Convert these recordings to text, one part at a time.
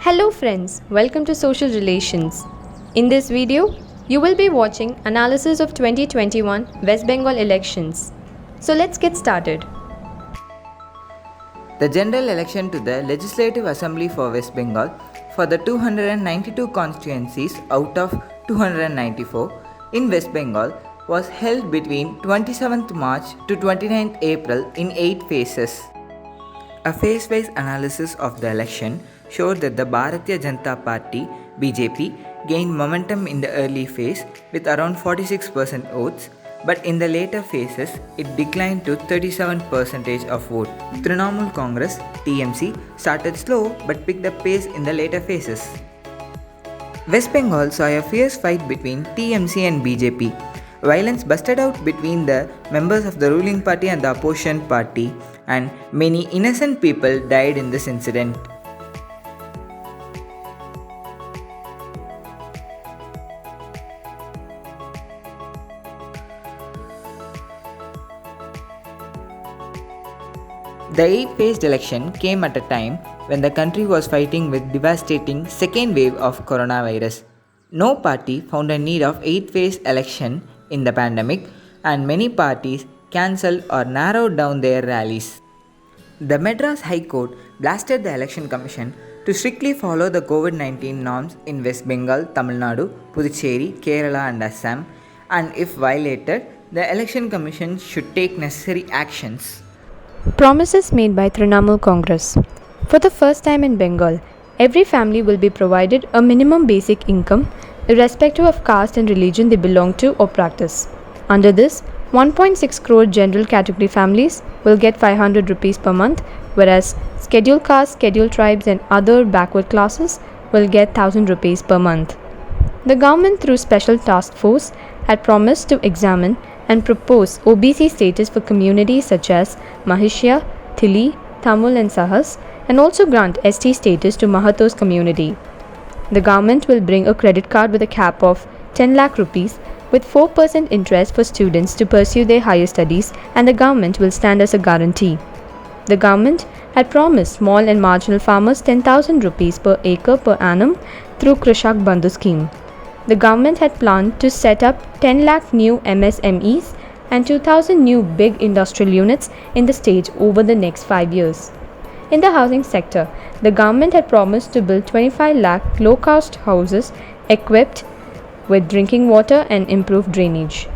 Hello friends, welcome to Social Relations. In this video, you will be watching analysis of 2021 West Bengal elections. So let's get started. The general election to the Legislative Assembly for West Bengal for the 292 constituencies out of 294 in West Bengal was held between 27th March to 29th April in 8 phases. A phase-wise analysis of the election showed that the Bharatiya Janata Party (BJP) gained momentum in the early phase with around 46% votes, but in the later phases it declined to 37% of vote. Trinamool Congress (TMC) started slow but picked up pace in the later phases. West Bengal saw a fierce fight between TMC and BJP. Violence busted out between the members of the ruling party and the opposition party, and many innocent people died in this incident. The 8-phased election came at a time when the country was fighting with devastating second wave of coronavirus. No party found a need of 8-phase election in the pandemic, and many parties cancelled or narrowed down their rallies. The Madras High Court blasted the Election Commission to strictly follow the COVID-19 norms in West Bengal, Tamil Nadu, Puducherry, Kerala and Assam, and if violated, the Election Commission should take necessary actions. Promises made by Trinamool Congress. For the first time in Bengal, every family will be provided a minimum basic income irrespective of caste and religion they belong to or practice. Under this, 1.6 crore general category families will get 500 rupees per month, whereas scheduled castes, scheduled tribes and other backward classes will get 1000 rupees per month. The government through special task force had promised to examine and propose OBC status for communities such as Mahishya, Thili, Tamil and Sahas, and also grant ST status to Mahatos community. The government will bring a credit card with a cap of 10 lakh rupees with 4% interest for students to pursue their higher studies, and the government will stand as a guarantee. The government had promised small and marginal farmers 10,000 rupees per acre per annum through Krishak Bandhu scheme. The government had planned to set up 10 lakh new MSMEs and 2,000 new big industrial units in the state over the next 5 years. In the housing sector, the government had promised to build 25 lakh low-cost houses equipped with drinking water and improved drainage.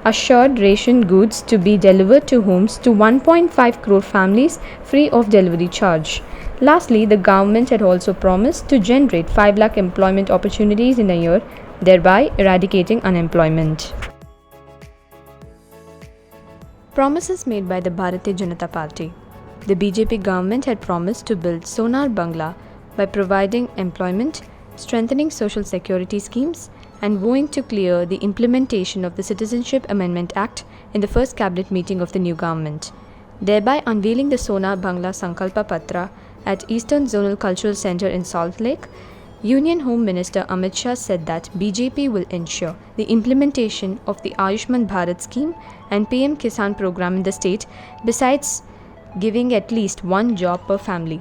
Assured ration goods to be delivered to homes to 1.5 crore families free of delivery charge. Lastly, the government had also promised to generate 5 lakh employment opportunities in a year, thereby eradicating unemployment. Promises made by the Bharatiya Janata Party. The BJP government had promised to build Sonar Bangla by providing employment, strengthening social security schemes, and vowing to clear the implementation of the Citizenship Amendment Act in the first cabinet meeting of the new government, thereby unveiling the Sonar Bangla Sankalpa Patra at Eastern Zonal Cultural Center in Salt Lake. Union Home Minister Amit Shah said that BJP will ensure the implementation of the Ayushman Bharat scheme and PM Kisan program in the state, besides giving at least one job per family.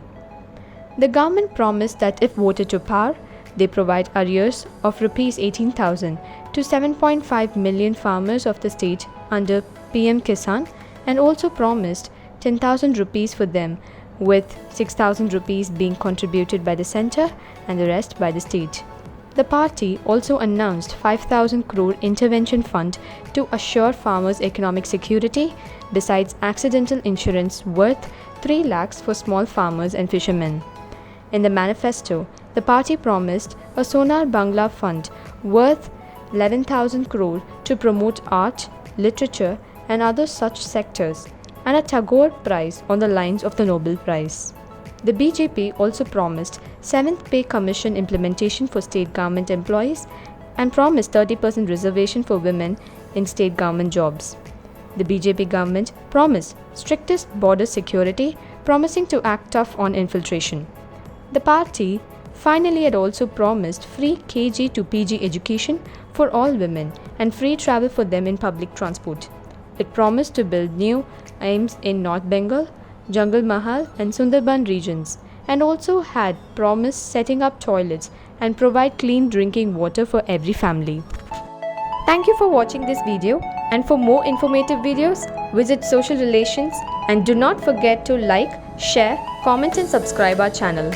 The government promised that if voted to power, they provide arrears of Rs 18,000 to 7.5 million farmers of the state under PM Kisan, and also promised 10,000 rupees for them, with 6,000 rupees being contributed by the centre and the rest by the state. The party also announced 5,000 crore intervention fund to assure farmers economic security, besides accidental insurance worth 3 lakhs for small farmers and fishermen. In the manifesto, the party promised a Sonar Bangla fund worth 11,000 crore to promote art, literature and other such sectors, and a Tagore Prize on the lines of the Nobel Prize. The BJP also promised 7th Pay Commission implementation for state government employees and promised 30% reservation for women in state government jobs. The BJP government promised strictest border security, promising to act tough on infiltration. The party finally had also promised free KG to PG education for all women and free travel for them in public transport. It promised to build new AIIMS in North Bengal, Jungle Mahal and Sundarban regions, and also had promised setting up toilets and provide clean drinking water for every family. Thank you for watching this video, and for more informative videos, visit Social Relations and do not forget to like, share, comment and subscribe our channel.